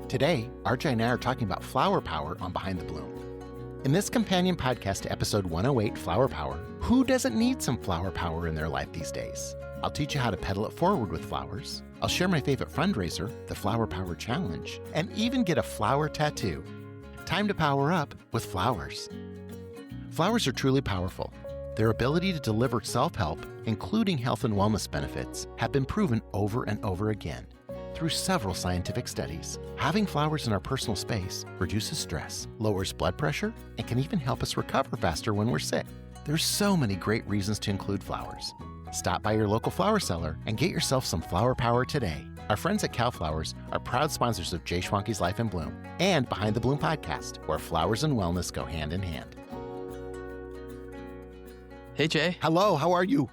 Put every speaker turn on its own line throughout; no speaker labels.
Today, RJ and I are talking about flower power on Behind the Bloom. In this companion podcast to episode 108, Flower Power, who doesn't need some flower power in their life these days? I'll teach you how to petal it forward with flowers. I'll share my favorite fundraiser, the Flower Power Challenge, and even get a flower tattoo. Time to power up with flowers. Flowers are truly powerful. Their ability to deliver self-help, including health and wellness benefits, have been proven over and over again through several scientific studies. Having flowers in our personal space reduces stress, lowers blood pressure, and can even help us recover faster when we're sick. There's so many great reasons to include flowers. Stop by your local flower seller and get yourself some flower power today. Our friends at Cal Flowers are proud sponsors of Jay Schwanke's Life in Bloom and Behind the Bloom podcast, where flowers and wellness go hand in hand.
Hey, Jay.
Hello, how are you?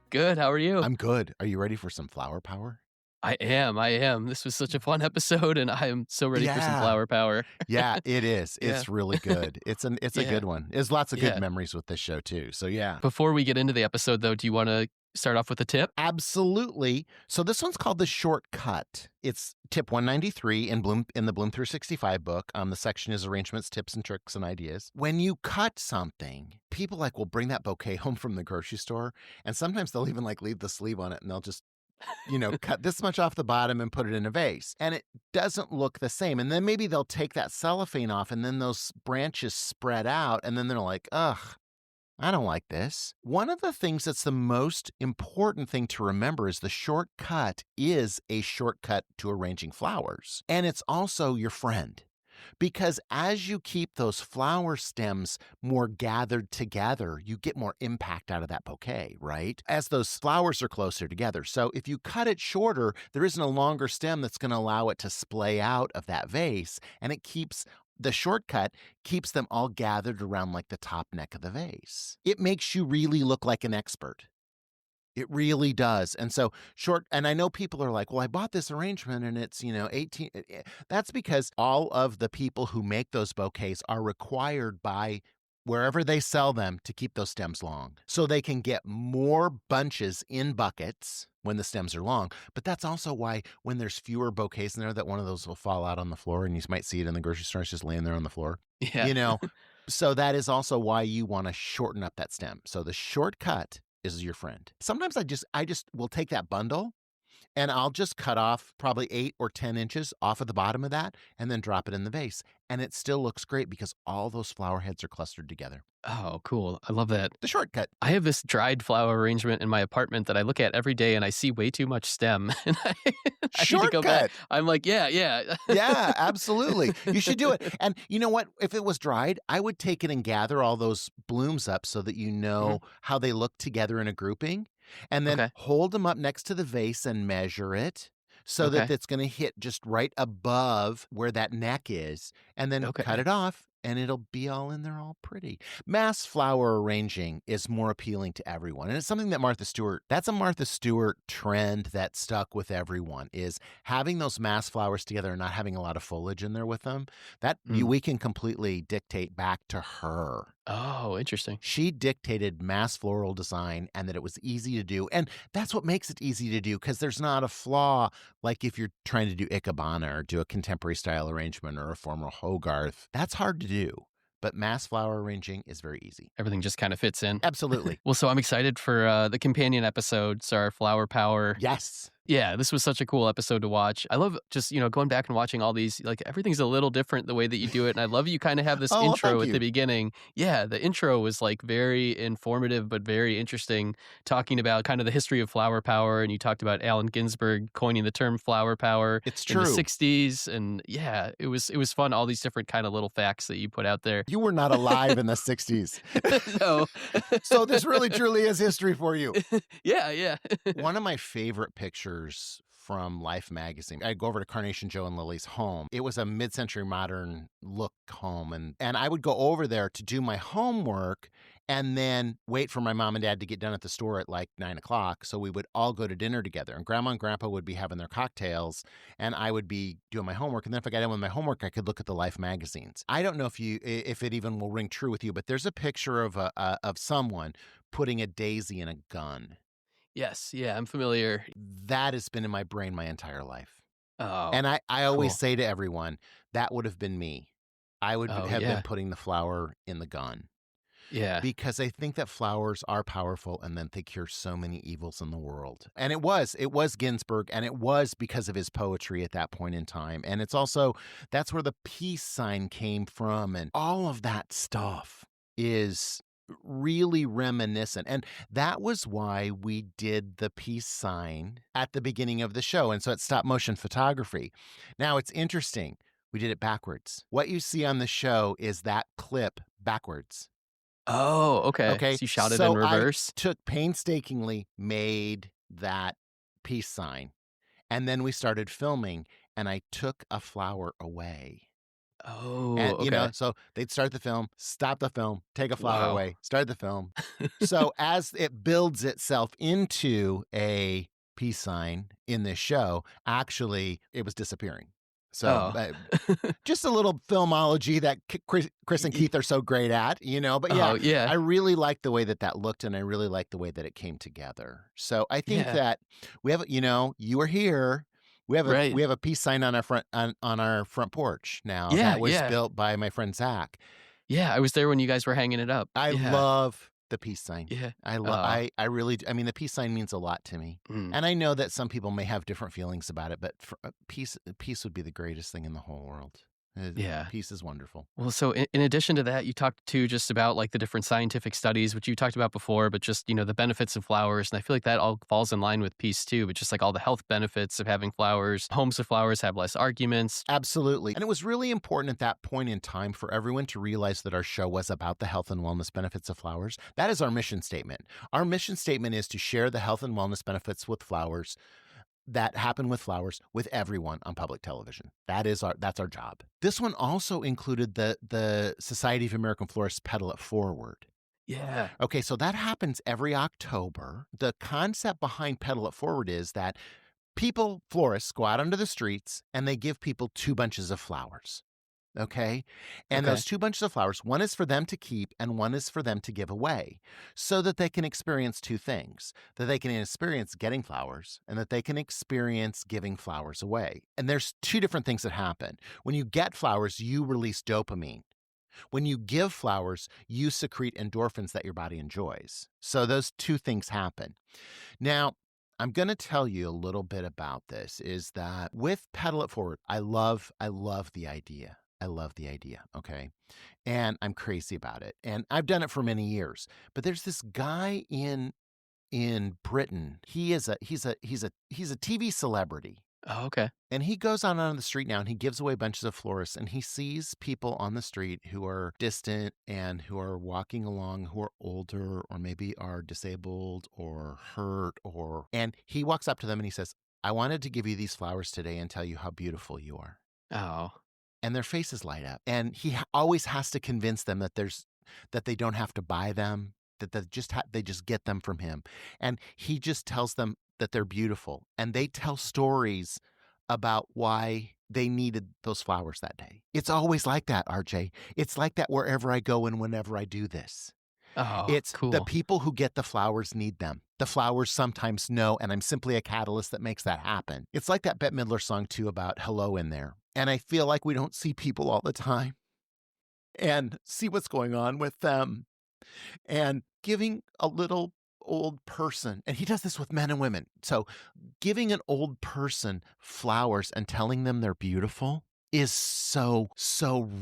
Good. How are you?
I'm good. Are you ready for some flower power?
I am. This was such a fun episode, and I am so ready for some flower power.
Yeah, it is. It's really good. It's a good one. There's lots of good memories with this show, too. So, yeah.
Before we get into the episode, though, do you want to start off with a tip?
Absolutely. So this one's called The Shortcut. It's tip 193 in the Bloom 365 book. The section is arrangements, tips, and tricks and ideas. When you cut something, people will bring that bouquet home from the grocery store, and sometimes they'll even leave the sleeve on it, and they'll just cut this much off the bottom and put it in a vase. And it doesn't look the same. And then maybe they'll take that cellophane off, and then those branches spread out, and then they're like, ugh, I don't like this. One of the things that's the most important thing to remember is the shortcut is a shortcut to arranging flowers. And it's also your friend. Because as you keep those flower stems more gathered together, you get more impact out of that bouquet, right? As those flowers are closer together. So if you cut it shorter, there isn't a longer stem that's going to allow it to splay out of that vase, and the shortcut keeps them all gathered around the top neck of the vase. It makes you really look like an expert. It really does. And so and I know people are like, well, I bought this arrangement and it's, 18. That's because all of the people who make those bouquets are required by wherever they sell them to keep those stems long. So they can get more bunches in buckets when the stems are long. But that's also why when there's fewer bouquets in there, that one of those will fall out on the floor, and you might see it in the grocery store. It's just laying there on the floor.
Yeah.
So that is also why you want to shorten up that stem. So the shortcut is your friend. Sometimes I just will take that bundle and I'll just cut off probably 8 or 10 inches off of the bottom of that and then drop it in the vase. And it still looks great because all those flower heads are clustered together.
Oh, cool. I love that.
The shortcut.
I have this dried flower arrangement in my apartment that I look at every day, and I see way too much stem. And I need to go back. I'm like, yeah.
Yeah, absolutely. You should do it. And you know what? If it was dried, I would take it and gather all those blooms up so that you know how they look together in a grouping. And then hold them up next to the vase and measure it so that it's going to hit just right above where that neck is. And then cut it off. And it'll be all in there all pretty. Mass flower arranging is more appealing to everyone. And it's something that that's a Martha Stewart trend that stuck with everyone, is having those mass flowers together and not having a lot of foliage in there with them. We can completely dictate back to her.
Oh, interesting.
She dictated mass floral design and that it was easy to do. And that's what makes it easy to do, because there's not a flaw like if you're trying to do Ikebana or do a contemporary style arrangement or a formal Hogarth. That's hard to do. But mass flower arranging is very easy.
Everything just kind of fits in.
Absolutely.
Well, so I'm excited for the companion episodes, our flower power.
Yes.
Yeah, this was such a cool episode to watch. I love just, going back and watching all these, everything's a little different the way that you do it. And I love you kind of have this intro at the beginning. Yeah, the intro was very informative, but very interesting, talking about kind of the history of flower power. And you talked about Allen Ginsberg coining the term flower power.
It's true.
In the 60s. And yeah, it was fun. All these different kind of little facts that you put out there.
You were not alive in the 60s.
No.
So this really, truly is history for you.
Yeah.
One of my favorite pictures from Life magazine, I'd go over to Carnation Joe and Lily's home. It was a mid-century modern look home. And I would go over there to do my homework and then wait for my mom and dad to get done at the store at 9 o'clock. So we would all go to dinner together, and Grandma and Grandpa would be having their cocktails and I would be doing my homework. And then if I got done with my homework, I could look at the Life magazines. I don't know if it even will ring true with you, but there's a picture of someone putting a daisy in a gun.
Yes, yeah, I'm familiar.
That has been in my brain my entire life.
Oh,
And I always
cool.
say to everyone, that would have been me. I would
Oh,
have been
yeah.
putting the flower in the gun
Yeah.
because I think that flowers are powerful and that they cure so many evils in the world. And it was Ginsberg, and it was because of his poetry at that point in time. And it's also, that's where the peace sign came from, and all of that stuff is really reminiscent. And that was why we did the peace sign at the beginning of the show. And so it's stop motion photography. Now it's interesting. We did it backwards. What you see on the show is that clip backwards.
Oh, okay.
Okay,
So you shot it in
so I
reverse?
painstakingly made that peace sign, and then we started filming, and I took a flower away.
Oh,
And,
okay.
so they'd start the film, stop the film, take a flower
Wow.
away, start the film. So as it builds itself into a peace sign in this show, actually, it was disappearing. So,
Oh.
just a little filmology that Chris and
Y
Keith are so great at, But yeah,
Oh, yeah.
I really like the way that that looked, and I really like the way that it came together. So I think
Yeah.
that we have, you were here.
Right.
We have a peace sign on our front porch now
Yeah,
that was
yeah.
built by my friend Zach.
Yeah, I was there when you guys were hanging it up.
I
Yeah.
love the peace sign.
Yeah. Oh.
I really I mean, the peace sign means a lot to me.
Mm.
And I know that some people may have different feelings about it, but for, peace would be the greatest thing in the whole world.
Yeah.
Peace is wonderful.
Well, so in addition to that, you talked too just about like the different scientific studies, which you talked about before, but just, the benefits of flowers. And I feel like that all falls in line with peace too, but just like all the health benefits of having flowers. Homes with flowers have less arguments.
Absolutely. And it was really important at that point in time for everyone to realize that our show was about the health and wellness benefits of flowers. That is our mission statement. Our mission statement is to share the health and wellness benefits with flowers that happen with flowers with everyone on public television. That's our job. This one also included the Society of American Florists Petal It Forward.
Yeah.
Okay, so that happens every October. The concept behind Petal It Forward is that florists go out onto the streets and they give people 2 bunches of flowers. Okay. And
Okay.
those 2 bunches of flowers, one is for them to keep and one is for them to give away so that they can experience 2 things, that they can experience getting flowers and that they can experience giving flowers away. And there's 2 different things that happen. When you get flowers, you release dopamine. When you give flowers, you secrete endorphins that your body enjoys. So those 2 things happen. Now, I'm going to tell you a little bit about this is that with Petal It Forward, I love the idea. I love the idea, okay? And I'm crazy about it. And I've done it for many years. But there's this guy in Britain. He's a TV celebrity.
Oh, okay.
And he goes on the street now and he gives away bunches of florists and he sees people on the street who are distant and who are walking along who are older or maybe are disabled or hurt and he walks up to them and he says, "I wanted to give you these flowers today and tell you how beautiful you are."
Oh.
And their faces light up. And he always has to convince them that they don't have to buy them, that they just get them from him. And he just tells them that they're beautiful. And they tell stories about why they needed those flowers that day. It's always like that, RJ. It's like that wherever I go and whenever I do this.
Oh,
It's the
cool.
people who get the flowers need them. The flowers sometimes know, and I'm simply a catalyst that makes that happen. It's like that Bette Midler song, too, about hello in there. And I feel like we don't see people all the time and see what's going on with them. And giving a little old person, and he does this with men and women. So giving an old person flowers and telling them they're beautiful is so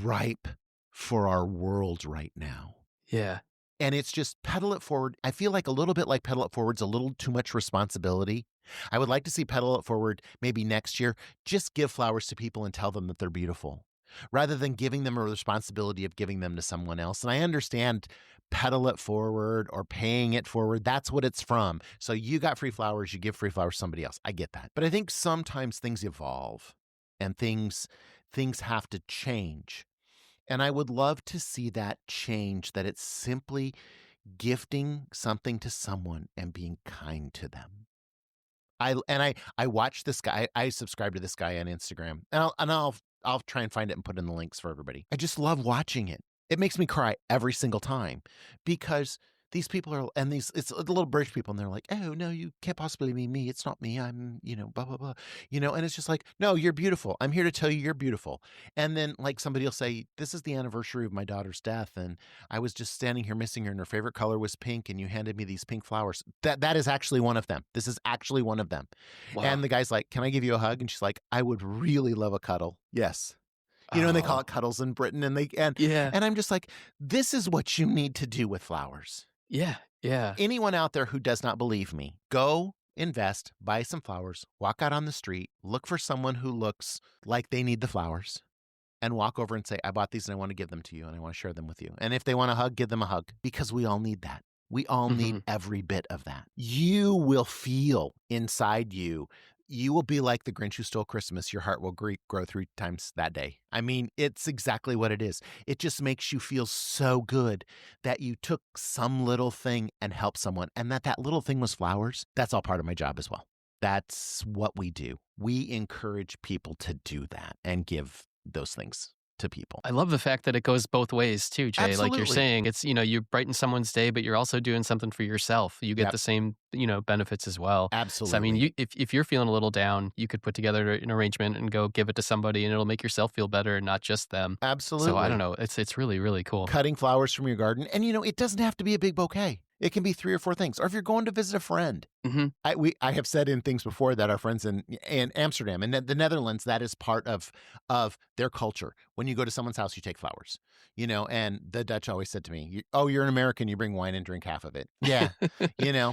ripe for our world right now.
Yeah.
And it's just Petal It Forward. I feel like a little bit like Petal It Forward's a little too much responsibility. I would like to see Petal It Forward maybe next year. Just give flowers to people and tell them that they're beautiful rather than giving them a responsibility of giving them to someone else. And I understand Petal It Forward or paying it forward. That's what it's from. So you got free flowers, you give free flowers to somebody else. I get that. But I think sometimes things evolve and things have to change. And I would love to see that change, that it's simply gifting something to someone and being kind to them. I watch this guy. I subscribe to this guy on Instagram, and I'll try and find it and put in the links for everybody. I just love watching it. It makes me cry every single time because these people are, and it's the little British people, and they're like, oh, no, you can't possibly be me. It's not me. I'm, blah, blah, blah, and it's just like, no, you're beautiful. I'm here to tell you you're beautiful. And then like somebody will say, this is the anniversary of my daughter's death. And I was just standing here missing her and her favorite color was pink. And you handed me these pink flowers. That is actually one of them. This is actually one of them.
Wow.
And the guy's like, can I give you a hug? And she's like, I would really love a cuddle. Yes. And they call it cuddles in Britain,
Yeah.
and I'm just like, this is what you need to do with flowers.
Yeah. Yeah.
Anyone out there who does not believe me, go invest, buy some flowers, walk out on the street, look for someone who looks like they need the flowers, and walk over and say, I bought these and I want to give them to you and I want to share them with you. And if they want a hug, give them a hug, because we all need that. We all need every bit of that. You will feel inside you. You will be like the Grinch who stole Christmas. Your heart will grow 3 times that day. I mean, it's exactly what it is. It just makes you feel so good that you took some little thing and helped someone, and that little thing was flowers. That's all part of my job as well. That's what we do. We encourage people to do that and give those things to people.
I love the fact that it goes both ways too, Jay.
Absolutely.
Like you're saying, it's, you brighten someone's day, but you're also doing something for yourself. You get the same, benefits as well.
Absolutely.
So, I mean, if you're feeling a little down, you could put together an arrangement and go give it to somebody, and it'll make yourself feel better, not just them.
Absolutely.
So I don't know. It's really, really cool.
Cutting flowers from your garden. And, it doesn't have to be a big bouquet. It can be 3 or 4 things. Or if you're going to visit a friend. I have said in things before that our friends in Amsterdam and the Netherlands, that is part of their culture. When you go to someone's house, you take flowers, and the Dutch always said to me, you're an American, you bring wine and drink half of it. Yeah.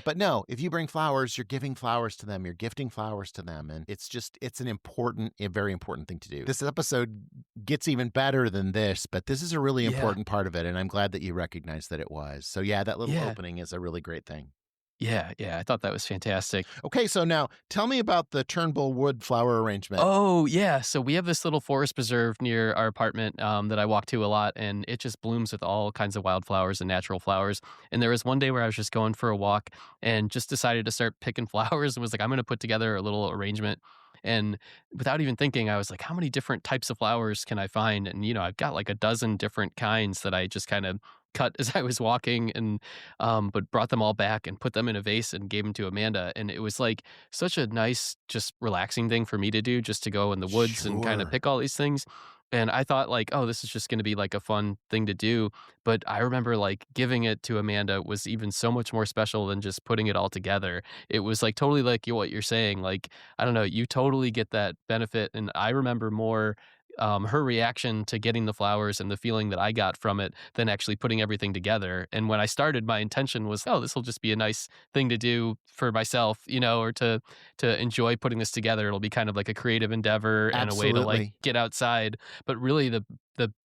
But no, if you bring flowers, you're giving flowers to them, you're gifting flowers to them. And it's a very important thing to do. This episode gets even better than this, but this is a really important part of it. And I'm glad that you recognize that it was. So yeah, that little opening is a really great thing.
Yeah, I thought that was fantastic.
Okay, so now tell me about the Turnbull wood flower arrangement.
Oh, yeah. So we have this little forest preserve near our apartment that I walk to a lot, and it just blooms with all kinds of wildflowers and natural flowers. And there was one day where I was just going for a walk and just decided to start picking flowers and was like, I'm going to put together a little arrangement. And without even thinking, I was like, how many different types of flowers can I find? And, I've got like a dozen different kinds that I just kind of cut as I was walking, and but brought them all back and put them in a vase and gave them to Amanda. And it was like such a nice, just relaxing thing for me to do, just to go in the woods and kind of pick all these things. And I thought like, oh, this is just going to be like a fun thing to do. But I remember like giving it to Amanda was even so much more special than just putting it all together. It was like totally like what you're saying. Like, I don't know, you totally get that benefit. And I remember more her reaction to getting the flowers and the feeling that I got from it than actually putting everything together. And when I started, my intention was, oh, this will just be a nice thing to do for myself, or to enjoy putting this together. It'll be kind of like a creative endeavor and a way to like get outside. But really the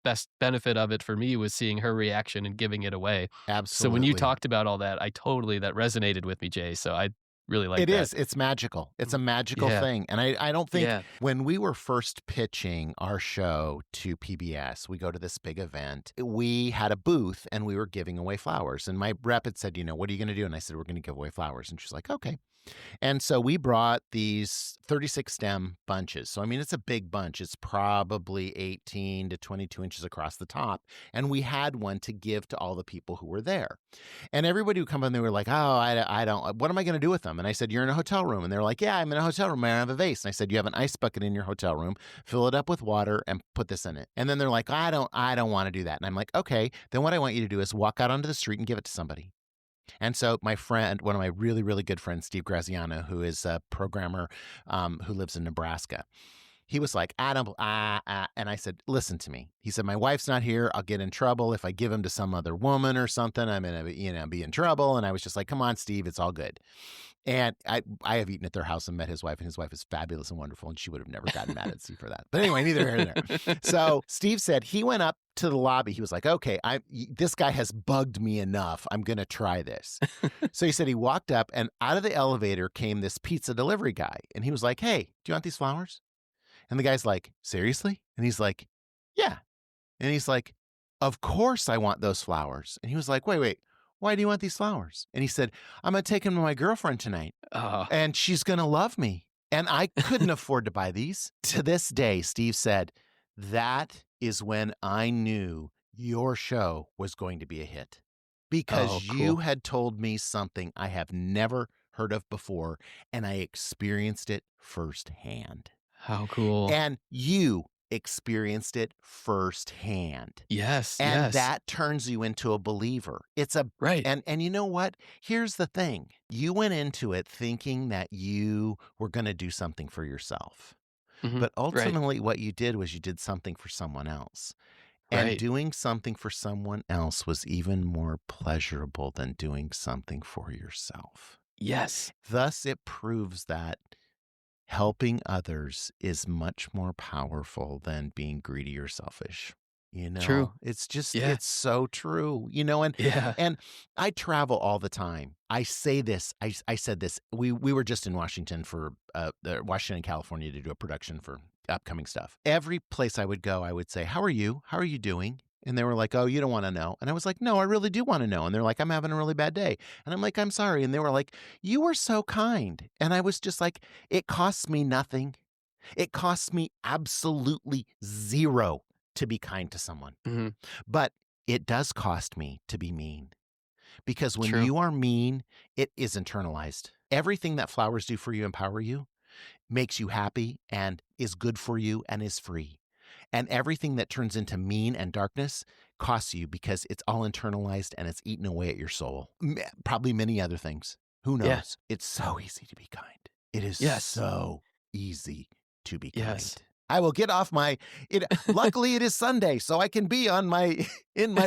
best benefit of it for me was seeing her reaction and giving it away.
Absolutely.
So when you talked about all that, that resonated with me, Jay. So I really like that.
It is. It's magical. It's a magical thing. And I don't think when we were first pitching our show to PBS, we go to this big event. We had a booth and we were giving away flowers. And my rep had said, what are you going to do? And I said, we're going to give away flowers. And she's like, okay. And so we brought these 36 stem bunches. So, I mean, it's a big bunch. It's probably 18 to 22 inches across the top. And we had one to give to all the people who were there. And everybody would come in, they were like, oh, I don't, what am I going to do with them? And I said, you're in a hotel room. And they're like, yeah, I'm in a hotel room. I have a vase. And I said, you have an ice bucket in your hotel room, fill it up with water and put this in it. And then they're like, I don't want to do that. And I'm like, okay, then what I want you to do is walk out onto the street and give it to somebody. And so my friend, one of my really, really good friends, Steve Graziano, who is a programmer who lives in Nebraska, he was like, and I said, listen to me. He said, my wife's not here. I'll get in trouble. If I give him to some other woman or something, I'm going to, be in trouble. And I was just like, come on, Steve, it's all good. And I have eaten at their house and met his wife, and his wife is fabulous and wonderful, and she would have never gotten mad at Steve for that. But anyway, neither here nor there. So Steve said he went up to the lobby. He was like, okay, this guy has bugged me enough. I'm going to try this. So he said he walked up, and out of the elevator came this pizza delivery guy. And he was like, hey, do you want these flowers? And the guy's like, seriously? And he's like, yeah. And he's like, of course I want those flowers. And he was like, wait, why do you want these flowers? And he said, I'm going to take them to my girlfriend tonight. And she's going to love me. And I couldn't afford to buy these. To this day, Steve said, that is when I knew your show was going to be a hit. because you
cool.
had told me something I have never heard of before, and I experienced it firsthand.
How cool.
And you experienced it firsthand.
Yes,
And
yes.
that turns you into a believer. It's a
Right.
and you know what? Here's the thing. You went into it thinking that you were going to do something for yourself.
Mhm.
But
Right,
ultimately what you did was you did something for someone else. And
right.
doing something for someone else was even more pleasurable than doing something for yourself.
Yes.
Thus, it proves that helping others is much more powerful than being greedy or selfish.
True.
It's just,
Yeah.
it's so true, and,
Yeah.
and I travel all the time. I say this, I said this, we were just in Washington Washington, California to do a production for upcoming stuff. Every place I would go, I would say, how are you? How are you doing? And they were like, oh, you don't want to know. And I was like, no, I really do want to know. And they're like, I'm having a really bad day. And I'm like, I'm sorry. And they were like, you were so kind. And I was just like, it costs me nothing. It costs me absolutely zero to be kind to someone.
Mhm.
But it does cost me to be mean. Because when
True.
you are mean, it is internalized. Everything that flowers do for you, empower you, makes you happy and is good for you and is free. And everything that turns into mean and darkness costs you because it's all internalized and it's eating away at your soul. Probably many other things. Who knows?
Yeah.
It's so easy to be kind. It is
Yes.
so easy to be
Yes.
kind. I will get off luckily it is Sunday, so I can be in my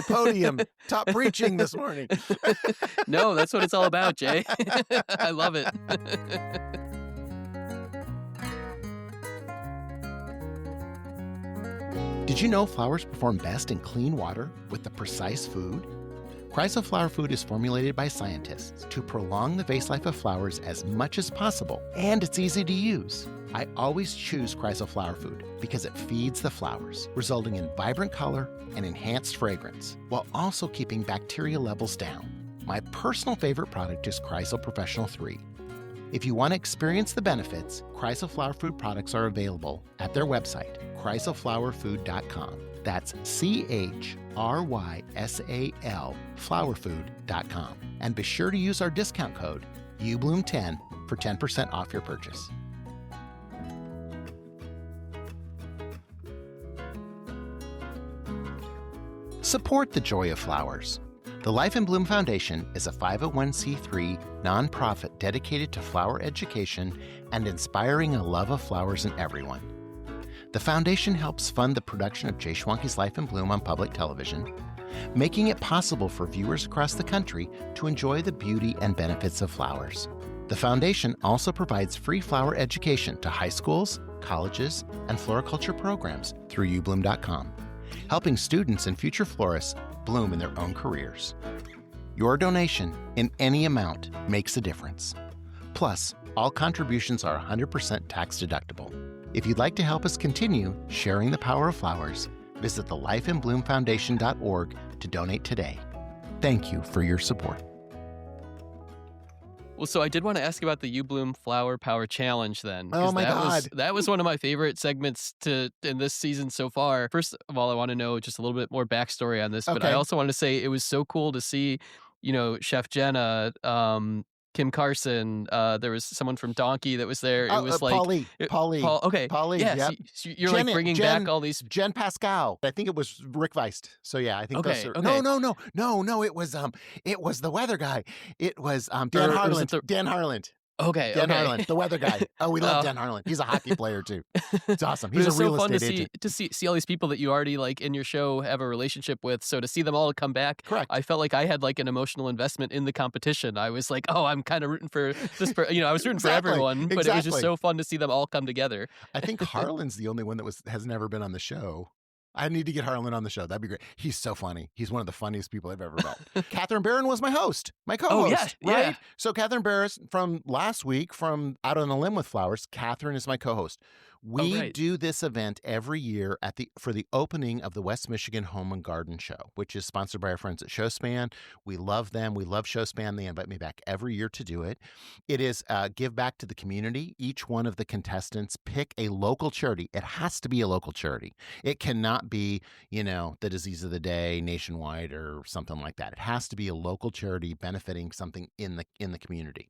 podium top preaching this morning.
No, that's what it's all about, Jay. I love it.
Did you know flowers perform best in clean water with the precise food? Chrysal Flower Food is formulated by scientists to prolong the vase life of flowers as much as possible, and it's easy to use. I always choose Chrysal Flower Food because it feeds the flowers, resulting in vibrant color and enhanced fragrance, while also keeping bacteria levels down. My personal favorite product is Chrysal Professional 3. If you want to experience the benefits, Chrysal Flower Food products are available at their website, chrysalflowerfood.com. That's CHRYSAL flowerfood.com. And be sure to use our discount code UBloom10 for 10% off your purchase. Support the joy of flowers. The Life in Bloom Foundation is a 501c3 nonprofit dedicated to flower education and inspiring a love of flowers in everyone. The foundation helps fund the production of Jay Schwanke's Life in Bloom on public television, making it possible for viewers across the country to enjoy the beauty and benefits of flowers. The foundation also provides free flower education to high schools, colleges, and floriculture programs through ubloom.com, helping students and future florists bloom in their own careers. Your donation in any amount makes a difference. Plus, all contributions are 100% tax deductible. If you'd like to help us continue sharing the power of flowers, visit the lifeinbloomfoundation.org to donate today. Thank you for your support.
Well, so I did want to ask about the You Bloom Flower Power Challenge then.
Oh my God.
That was one of my favorite segments in this season so far. First of all, I want to know just a little bit more backstory on this, but I
Okay.
also want to say it was so cool to see, Chef Jenna, Kim Carson, there was someone from Donkey that was there. It was like
Paulie.
Paul, okay.
Paulie,
Yeah,
yep.
so you're like bringing back all these.
Jen Pascal. I think it was Rick Weist. So yeah, I think
Okay,
those are.
okay.
No. It was the weather guy. It was Dan
Or was
Harlan.
it
Dan Harlan.
Okay,
Dan
okay.
Harlan, the weather guy. Oh, we love Dan Harlan. He's a hockey player too. It's awesome. He's
It was
a real
so fun
estate agent.
to see all these people that you already like in your show have a relationship with. So to see them all come back,
Correct.
I felt like I had like an emotional investment in the competition. I was like, oh, I'm kind of rooting for this. I was rooting for everyone, but it was just so fun to see them all come together.
I think Harlan's the only one that has never been on the show. I need to get Harlan on the show. That'd be great. He's so funny. He's one of the funniest people I've ever met. Catherine Barron was my host, my co-host.
Yeah,
right?
yeah.
So Catherine Barron from last week, from Out on a Limb with Flowers, Catherine is my co-host.
Oh,
We
right.
do this event every year for the opening of the West Michigan Home and Garden Show, which is sponsored by our friends at Showspan. We love them. We love Showspan. They invite me back every year to do it. It is give back to the community. Each one of the contestants pick a local charity. It has to be a local charity. It cannot be, the disease of the day nationwide or something like that. It has to be a local charity benefiting something in the community.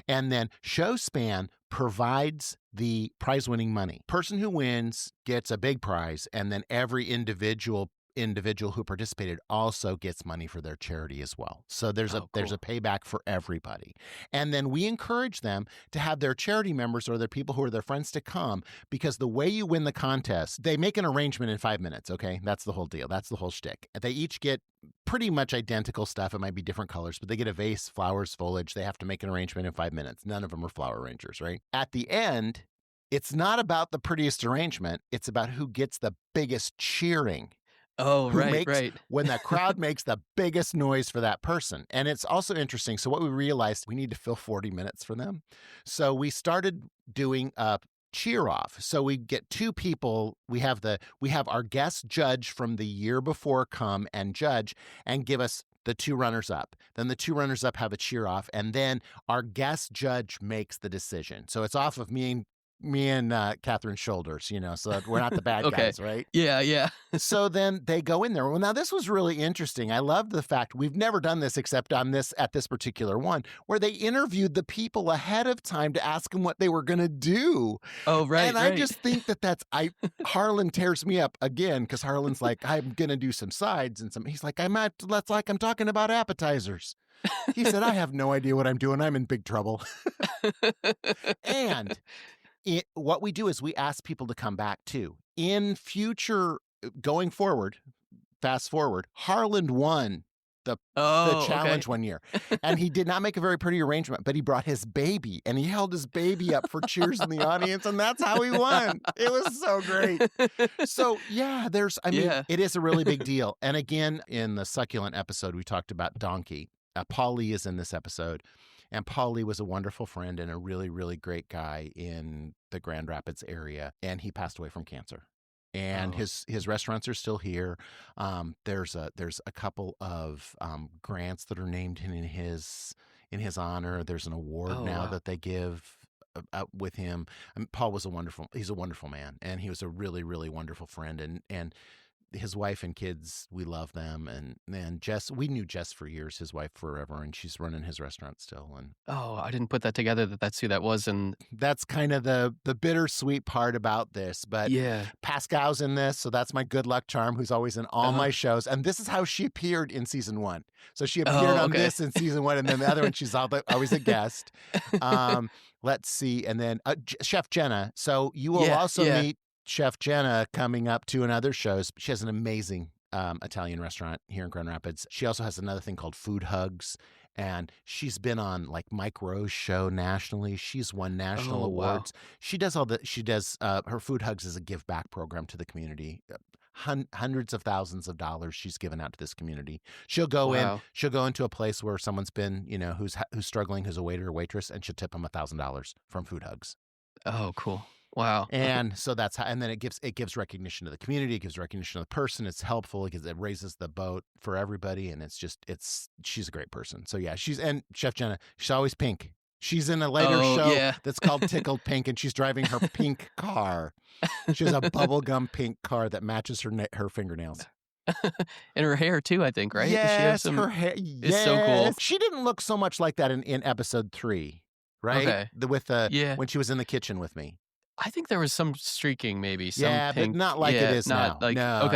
And then Showspan provides the prize winning money. Person who wins gets a big prize, and then every individual who participated also gets money for their charity as well. So there's there's a payback for everybody. And then we encourage them to have their charity members or their people who are their friends to come, because the way you win the contest, they make an arrangement in 5 minutes, okay? That's the whole deal. That's the whole shtick. They each get pretty much identical stuff. It might be different colors, but they get a vase, flowers, foliage. They have to make an arrangement in 5 minutes. None of them are flower arrangers, right? At the end, it's not about the prettiest arrangement. It's about who gets the biggest cheering.
Oh, right.
When the crowd makes the biggest noise for that person. And it's also interesting. So what we realized, we need to fill 40 minutes for them. So we started doing a cheer off. So we get two people. We have our guest judge from the year before come and judge and give us the two runners up. Then the two runners up have a cheer off, and then our guest judge makes the decision. So it's off of me and Catherine's shoulders, so that we're not the bad guys, right?
Yeah.
So then they go in there. Well, now this was really interesting. I loved the fact we've never done this except at this particular one, where they interviewed the people ahead of time to ask them what they were going to do.
Oh, right.
And I just think Harlan tears me up again, because Harlan's like, I'm going to do some sides and he's like, I'm talking about appetizers. He said, I have no idea what I'm doing. I'm in big trouble. And what we do is we ask people to come back too. In future, going forward, fast forward, Harlan won the challenge one year. And he did not make a very pretty arrangement, but he brought his baby, and he held his baby up for cheers in the audience, and that's how he won. It was so great. So yeah, it is a really big deal. And again, in the succulent episode, we talked about Donkey. Paul Lee is in this episode. And Paul Lee was a wonderful friend and a really, really great guy in the Grand Rapids area. And he passed away from cancer. And his restaurants are still here. There's a couple of grants that are named in his honor. There's an award now that they give with him. Paul was he's a wonderful man, and he was a really, really wonderful friend. And his wife and kids, we love them. And Jess, we knew Jess for years, his wife forever, and she's running his restaurant still. And
I didn't put that together that's who that was. And
that's kind of the bittersweet part about this. But
yeah,
Pascal's in this, so that's my good luck charm, who's always in all my shows. And this is how she appeared in season 1. So she appeared on this in season 1, and then the other one, she's always a guest. Let's see. And then Chef Jenna. So you will also meet Chef Jenna coming up to in other shows. She has an amazing Italian restaurant here in Grand Rapids. She also has another thing called Food Hugs, and she's been on like Mike Rowe's show nationally. She's won national awards. Wow. She does her Food Hugs is a give back program to the community. Hundreds of thousands of dollars she's given out to this community. She'll go into a place where someone's been, who's struggling, who's a waiter or waitress, and she'll tip them $1,000 from Food Hugs.
Oh, cool. Wow.
And so that's how, and then it gives recognition to the community. It gives recognition to the person. It's helpful because it raises the boat for everybody. And she's a great person. So yeah, and Chef Jenna, she's always pink. She's in a later show that's called Tickled Pink, and she's driving her pink car. She has a bubblegum pink car that matches her fingernails.
And her hair too, I think, right?
Yes, her hair.
It's so cool.
She didn't look so much like that in episode 3, right? Okay. When she was in the kitchen with me.
I think there was some streaking, maybe.
Pink, but not like it is now.
Like,
no.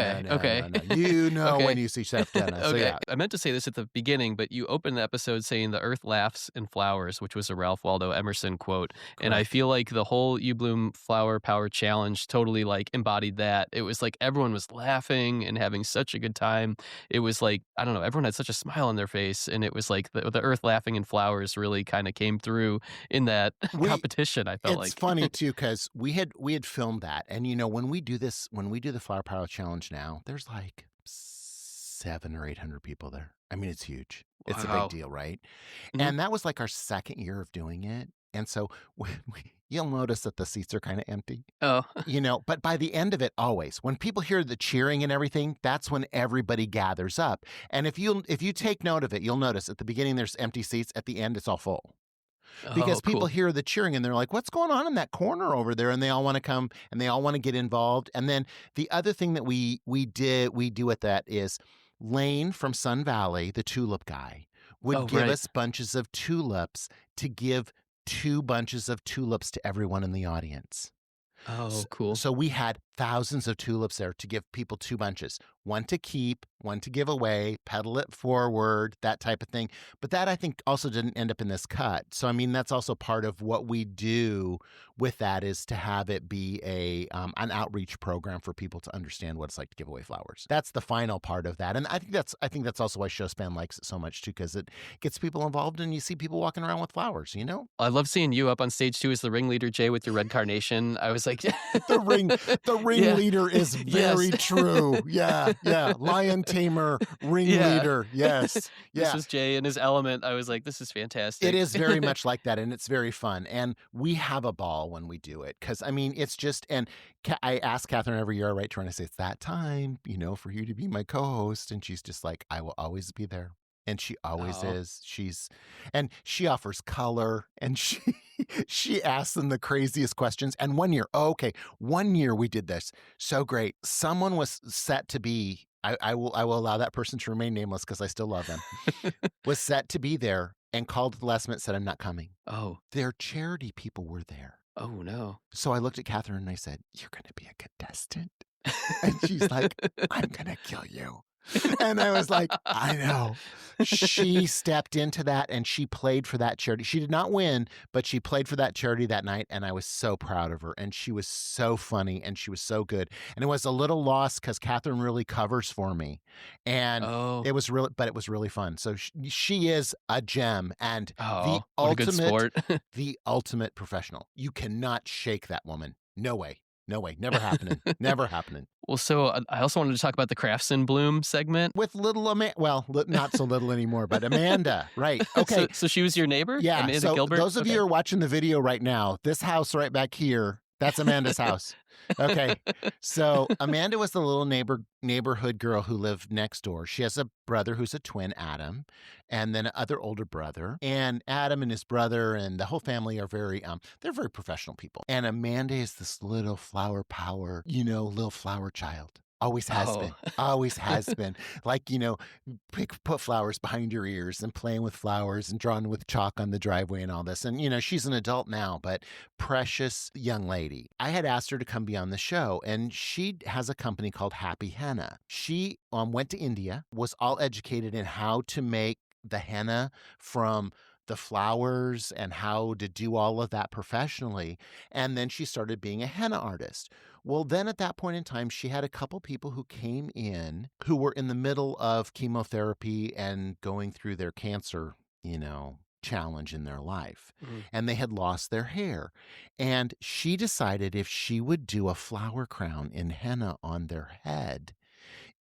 You know when you see Chef Jenna. So
okay. I meant to say this at the beginning, but you opened the episode saying the earth laughs in flowers, which was a Ralph Waldo Emerson quote. Correct. And I feel like the whole You Bloom Flower Power Challenge totally like embodied that. It was like everyone was laughing and having such a good time. It was like, I don't know, everyone had such a smile on their face. And it was like the earth laughing in flowers really kind of came through in that competition, I felt like.
It's funny too, because we had filmed that, and when we do the Flower Power Challenge now, there's like 700 or 800 people there. I mean, it's huge. It's a big deal, right? Mm-hmm. And that was like our second year of doing it. And so you'll notice that the seats are kind of empty.
Oh.
But by the end of it, always, when people hear the cheering and everything, that's when everybody gathers up. And if you take note of it, you'll notice at the beginning there's empty seats. At the end, it's all full. Because
Oh,
people
cool.
hear the cheering and they're like, what's going on in that corner over there? And they all want to come and they all want to get involved. And then the other thing that we do with that is Lane from Sun Valley, the tulip guy, would
Oh,
give
right.
us bunches of tulips to give 2 bunches of tulips to everyone in the audience.
Oh, cool.
So we had thousands of tulips there to give people 2 bunches, one to keep, one to give away, Petal It Forward, that type of thing. But that, I think, also didn't end up in this cut. So, I mean, that's also part of what we do with that, is to have it be an outreach program for people to understand what it's like to give away flowers. That's the final part of that. And I think that's also why Showspan likes it so much too, because it gets people involved and you see people walking around with flowers,
I love seeing you up on stage too as the ringleader, Jay, with your red carnation. I was like,
The ringleader is very true. Yeah. Lion tamer, ringleader. Yes. Yeah.
This was Jay in his element. I was like, this is fantastic.
It is very much like that, and it's very fun. And we have a ball when we do it, because, I mean, it's just, and I ask Catherine every year I write to her and I say, it's that time, for you to be my co-host. And she's just like, I will always be there. And she always
Oh.
is. And she offers color, and she asks them the craziest questions. And one year we did this so great. Someone was set to be, I will allow that person to remain nameless because I still love them, was set to be there and called at the last minute, said, I'm not coming.
Oh.
Their charity people were there.
Oh, no.
So I looked at Catherine and I said, you're going to be a contestant? And she's like, I'm going to kill you. And I was like, I know. She stepped into that and she played for that charity. She did not win, but she played for that charity that night. And I was so proud of her. And she was so funny and she was so good. And it was a little lost because Catherine really covers for me. And it was really fun. So she is a gem and
what a good sport.
the ultimate professional. You cannot shake that woman. No way. Never happening. Never happening.
Well, so I also wanted to talk about the Crafts in Bloom segment.
With little Amanda, well, not so little anymore, but Amanda, right. Okay.
So she was your neighbor?
Yeah.
Amanda
so
Gilbert?
Those of you who are watching the video right now, this house right back here, that's Amanda's house. Okay. So Amanda was the little neighborhood girl who lived next door. She has a brother who's a twin, Adam, and then another older brother. And Adam and his brother and the whole family are they're very professional people. And Amanda is this little flower power, little flower child. Always has been. Always has been. Like, put flowers behind your ears and playing with flowers and drawing with chalk on the driveway and all this. And, she's an adult now, but precious young lady. I had asked her to come be on the show, and she has a company called Happy Henna. She went to India, was all educated in how to make the henna from the flowers and how to do all of that professionally. And then she started being a henna artist. Well, then at that point in time, she had a couple people who came in who were in the middle of chemotherapy and going through their cancer, challenge in their life. And they had lost their hair. And she decided if she would do a flower crown in henna on their head,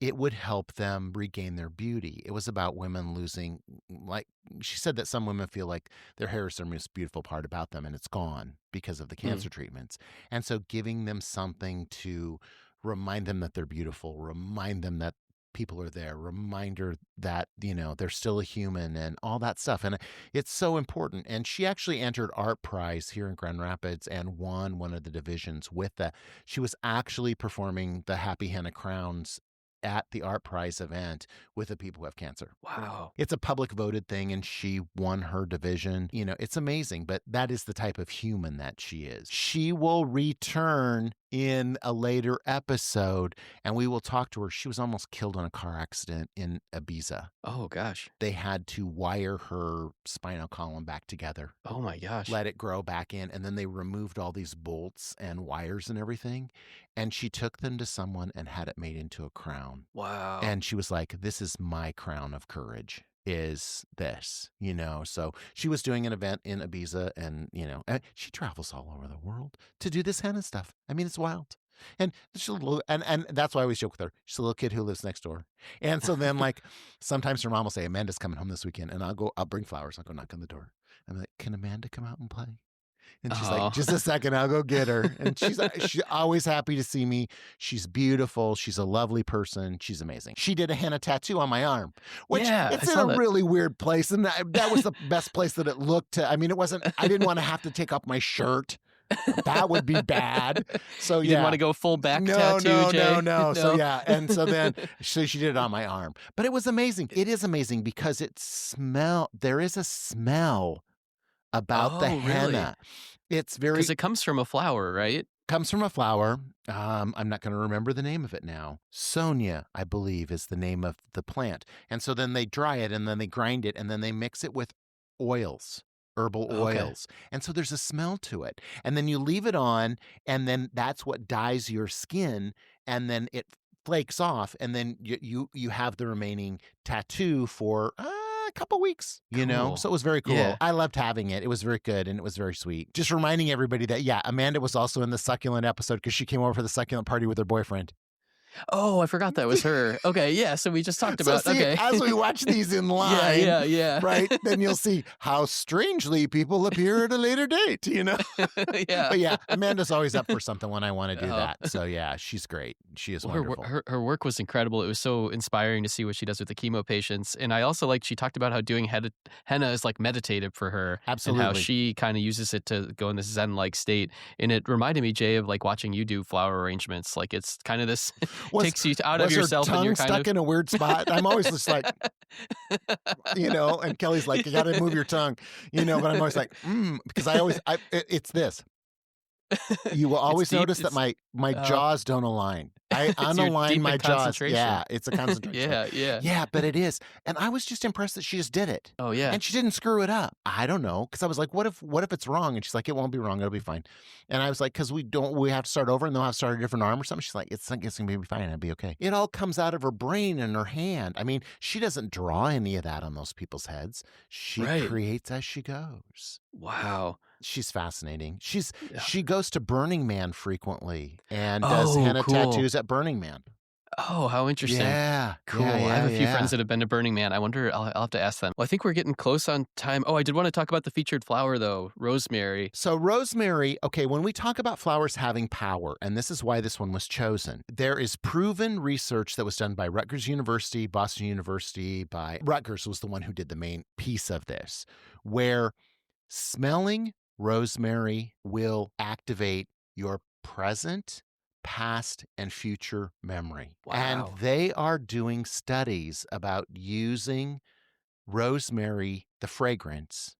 it would help them regain their beauty. It was about women losing, like she said, that some women feel like their hair is the most beautiful part about them and it's gone because of the cancer treatments. And so giving them something to remind them that they're beautiful, remind them that people are there, reminder that, they're still a human and all that stuff. And it's so important. And she actually entered Art Prize here in Grand Rapids and won one of the divisions with that. She was actually performing the Happy Henna Crowns at the Art Prize event with the people who have cancer.
Wow.
It's a public voted thing and she won her division. It's amazing, but that is the type of human that she is. She will return in a later episode and we will talk to her. She was almost killed in a car accident in Ibiza.
Oh, gosh.
They had to wire her spinal column back together.
Oh, my gosh.
Let it grow back in. And then they removed all these bolts and wires and everything. And she took them to someone and had it made into a crown.
Wow.
And she was like, this is my crown of courage, is this, So she was doing an event in Ibiza and, she travels all over the world to do this henna stuff. I mean, it's wild. And she's a little, and that's why I always joke with her. She's a little kid who lives next door. And so then sometimes her mom will say, Amanda's coming home this weekend. And I'll bring flowers. I'll go knock on the door. I'm like, can Amanda come out and play? And she's like,
Oh.
just a second, I'll go get her. And she's always happy to see me. She's beautiful. She's a lovely person. She's amazing. She did a henna tattoo on my arm, which
Yeah, I
it's in
saw
a
that.
really weird place. And that was the best place that it looked to. I mean, I didn't want to have to take off my shirt. That would be bad. So
You
yeah.
didn't want to go full back
No,
tattoo, Jay?
no. So
No?
yeah. And so then she did it on my arm. But it was amazing. It is amazing because there is a smell about the
Oh, really?
henna. It's very
Because it comes from a flower, right?
comes from a flower. I'm not going to remember the name of it now. Sonia, I believe, is the name of the plant. And so then they dry it and then they grind it and then they mix it with oils, herbal
Okay.
oils. And so there's a smell to it. And then you leave it on and then that's what dyes your skin and then it flakes off and then you have the remaining tattoo for a couple weeks,
Cool.
So it was very cool.
Yeah.
I loved having it. It was very good and it was very sweet. Just reminding everybody that, yeah, Amanda was also in the succulent episode because she came over for the succulent party with her boyfriend.
Oh, I forgot that was her. Okay, yeah, so we just talked about
see,
okay.
as we watch these in line,
yeah.
right, then you'll see how strangely people appear at a later date,
Yeah.
But yeah, Amanda's always up for something when I want to do
Oh.
that. So yeah, she's great. She is
Well,
wonderful.
her work was incredible. It was so inspiring to see what she does with the chemo patients. And I also she talked about how doing henna is like meditative for her.
Absolutely.
And how she kind of uses it to go in this Zen-like state. And it reminded me, Jay, of like watching you do flower arrangements. Like it's kind of this takes you out of yourself
her
and you're
tongue
kind
stuck in a weird spot? I'm always just like, and Kelly's like, you got to move your tongue, but I'm always like, because it's this. You will always
deep,
notice that my jaws don't align. I
It's your
unalign
deep
my jaws.
concentration.
Yeah, it's a concentration.
Yeah.
Yeah, but it is. And I was just impressed that she just did it.
Oh, yeah.
And she didn't screw it up. I don't know. Because I was like, what if it's wrong? And she's like, it won't be wrong. It'll be fine. And I was like, because we have to start over and they'll have to start a different arm or something. She's like, it's going to be fine. It'll be okay. It all comes out of her brain and her hand. I mean, she doesn't draw any of that on those people's heads. She creates as she goes.
Wow.
She's fascinating.
Yeah.
She goes to Burning Man frequently and does henna tattoos at Burning Man.
Oh, how interesting.
Yeah.
Cool. I have a few friends that have been to Burning Man. I wonder, I'll have to ask them. Well, I think we're getting close on time. Oh, I did want to talk about the featured flower, though, rosemary.
So rosemary, okay, when we talk about flowers having power, and this is why this one was chosen, there is proven research that was done by Rutgers University, Boston University, by Rutgers was the one who did the main piece of this, where smelling rosemary will activate your present, past, and future memory.
Wow.
And they are doing studies about using rosemary, the fragrance,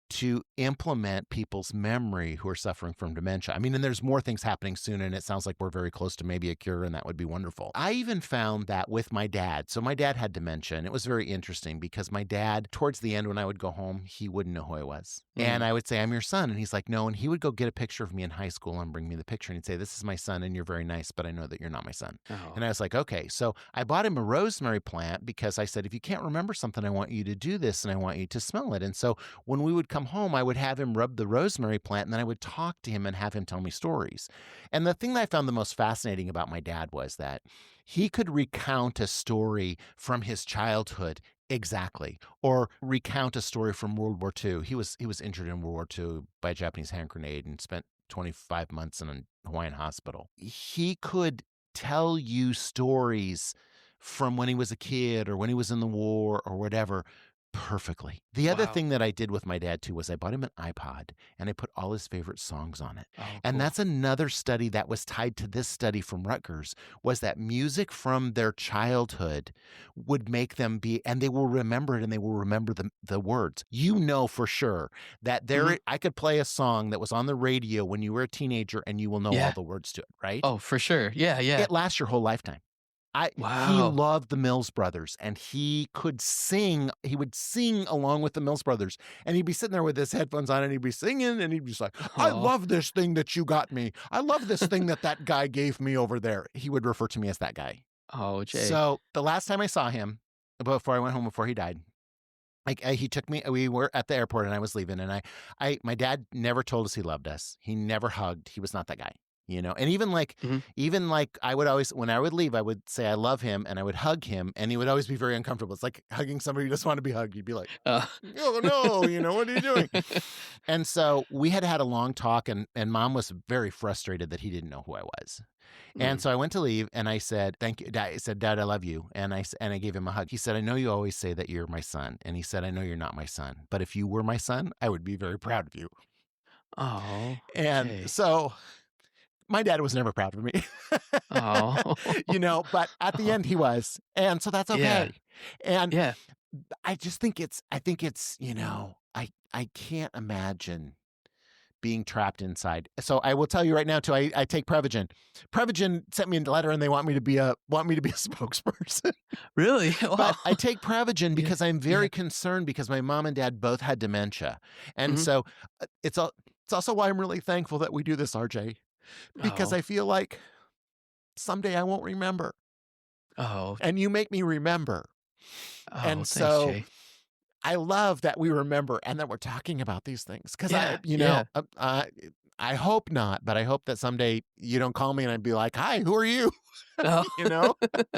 to implement people's memory who are suffering from dementia. I mean, and there's more things happening soon, and it sounds like we're very close to maybe a cure, and that would be wonderful. I even found that with my dad. So my dad had dementia, and it was very interesting because my dad, towards the end when I would go home, he wouldn't know who I was. And I would say, I'm your son. And he's like, no. And he would go get a picture of me in high school and bring me the picture. And he'd say, this is my son, and you're very nice, but I know that you're not my son.
Oh.
And I was like, okay. So I bought him a rosemary plant because I said, if you can't remember something, I want you to do this, and I want you to smell it. And so when we would come home, I would have him rub the rosemary plant, and then I would talk to him and have him tell me stories. And the thing that I found the most fascinating about my dad was that he could recount a story from his childhood exactly, or recount a story from World War II. He was injured in World War II by a Japanese hand grenade and spent 25 months in a Hawaiian hospital. He could tell you stories from when he was a kid or when he was in the war or whatever perfectly. The other thing that I did with my dad too was I bought him an iPod and I put all his favorite songs on it.
Oh,
and
cool.
that's another study that was tied to this study from Rutgers, was that music from their childhood would make them be, and they will remember it and they will remember the words. You know for sure that I could play a song that was on the radio when you were a teenager and you will know all the words to it, right?
Oh, for sure. Yeah.
It lasts your whole lifetime. He loved the Mills Brothers, and he could sing. He would sing along with the Mills Brothers, and he'd be sitting there with his headphones on, and he'd be singing, and he'd be just like, I love this thing that you got me. I love this thing that guy gave me over there. He would refer to me as that guy.
Oh, Jay.
So the last time I saw him, before I went home, before he died, he took me, we were at the airport, and I was leaving, and my dad never told us he loved us. He never hugged. He was not that guy. And even like I would always, when I would leave, I would say I love him and I would hug him, and he would always be very uncomfortable. It's like hugging somebody who doesn't want to be hugged. You'd be like, oh no, what are you doing? And so we had a long talk, and Mom was very frustrated that he didn't know who I was. And so I went to leave, and I said, thank you. I said, Dad, I love you. And I gave him a hug. He said, I know you always say that you're my son. And he said, I know you're not my son, but if you were my son, I would be very proud of you.
Oh,
and
okay.
So my dad was never proud of me, but at the end he was. And so that's okay. And I just think I can't imagine being trapped inside. So I will tell you right now too, I take Prevagen. Prevagen sent me a letter and they want me to be a spokesperson.
Really? Wow.
But I take Prevagen because I'm very concerned, because my mom and dad both had dementia. And so it's also why I'm really thankful that we do this, RJ, because I feel like someday I won't remember. And you make me remember. And
thanks,
so
Jay.
I love that we remember and that we're talking about these things, because I hope not, but I hope that someday you don't call me and I'd be like, hi, who are you?
Oh.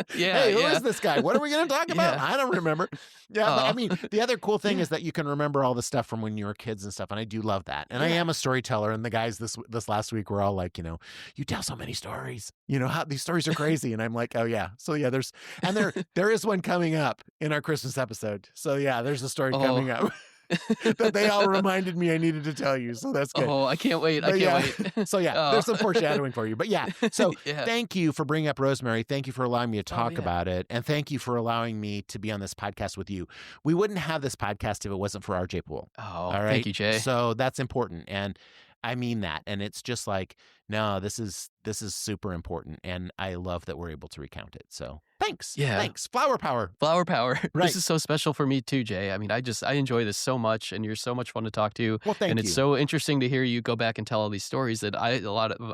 Hey, who is this guy? What are we going to talk about? I don't remember. But I mean, the other cool thing is that you can remember all the stuff from when you were kids and stuff. And I do love that. And I am a storyteller. And the guys this last week were all like, you tell so many stories, how these stories are crazy. And I'm like, oh yeah. So yeah, there is one coming up in our Christmas episode. So yeah, there's a story coming up. That they all reminded me I needed to tell you. So that's good.
I can't wait. I can't wait.
So there's some foreshadowing for you. But so thank you for bringing up Rosemary. Thank you for allowing me to talk about it. And thank you for allowing me to be on this podcast with you. We wouldn't have this podcast if it wasn't for RJ Poole.
All right? Thank you, Jay.
So that's important. And I mean that. And it's just like, no, this is super important. And I love that we're able to recount it. So thanks.
Yeah.
Thanks. Flower power.
Flower power.
Right.
This is so special for me too, Jay. I mean, I enjoy this so much, and you're so much fun to talk to.
Well, thank you.
And it's so interesting to hear you go back and tell all these stories that I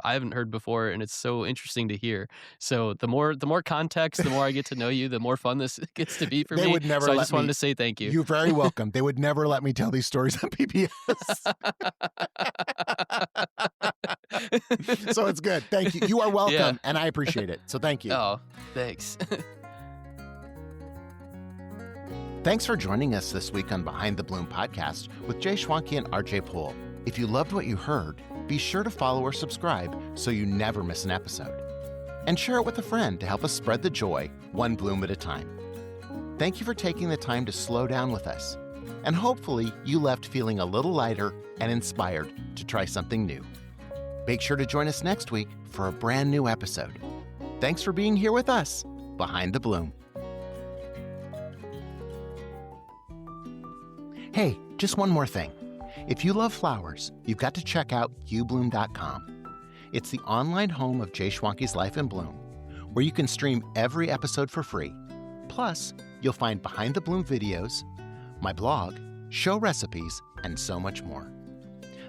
haven't heard before, and it's so interesting to hear. So the more context, the more I get to know you, the more fun this gets to be for me.
Would never
so I just wanted to say thank you.
You're very welcome. They would never let me tell these stories on PBS. So it's good. Thank you. You are welcome, and I appreciate it. So thank you.
Oh, thanks.
Thanks for joining us this week on Behind the Bloom podcast with Jay Schwanke and RJ Poole. If you loved what you heard, be sure to follow or subscribe so you never miss an episode. And share it with a friend to help us spread the joy, one bloom at a time. Thank you for taking the time to slow down with us. And hopefully you left feeling a little lighter and inspired to try something new. Make sure to join us next week for a brand new episode. Thanks for being here with us, Behind the Bloom. Hey, just one more thing. If you love flowers, you've got to check out youbloom.com. It's the online home of Jay Schwanke's Life in Bloom, where you can stream every episode for free. Plus, you'll find Behind the Bloom videos, my blog, show recipes, and so much more.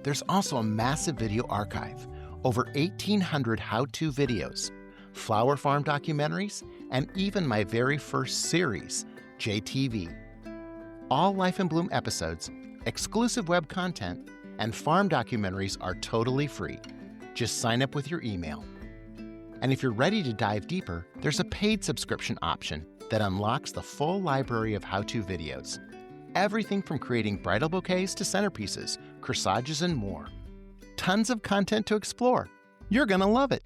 There's also a massive video archive, over 1,800 how-to videos, flower farm documentaries, and even my very first series, JTV. All Life in Bloom episodes, exclusive web content, and farm documentaries are totally free. Just sign up with your email. And if you're ready to dive deeper, there's a paid subscription option that unlocks the full library of how-to videos. Everything from creating bridal bouquets to centerpieces, corsages, and more. Tons of content to explore. You're gonna love it.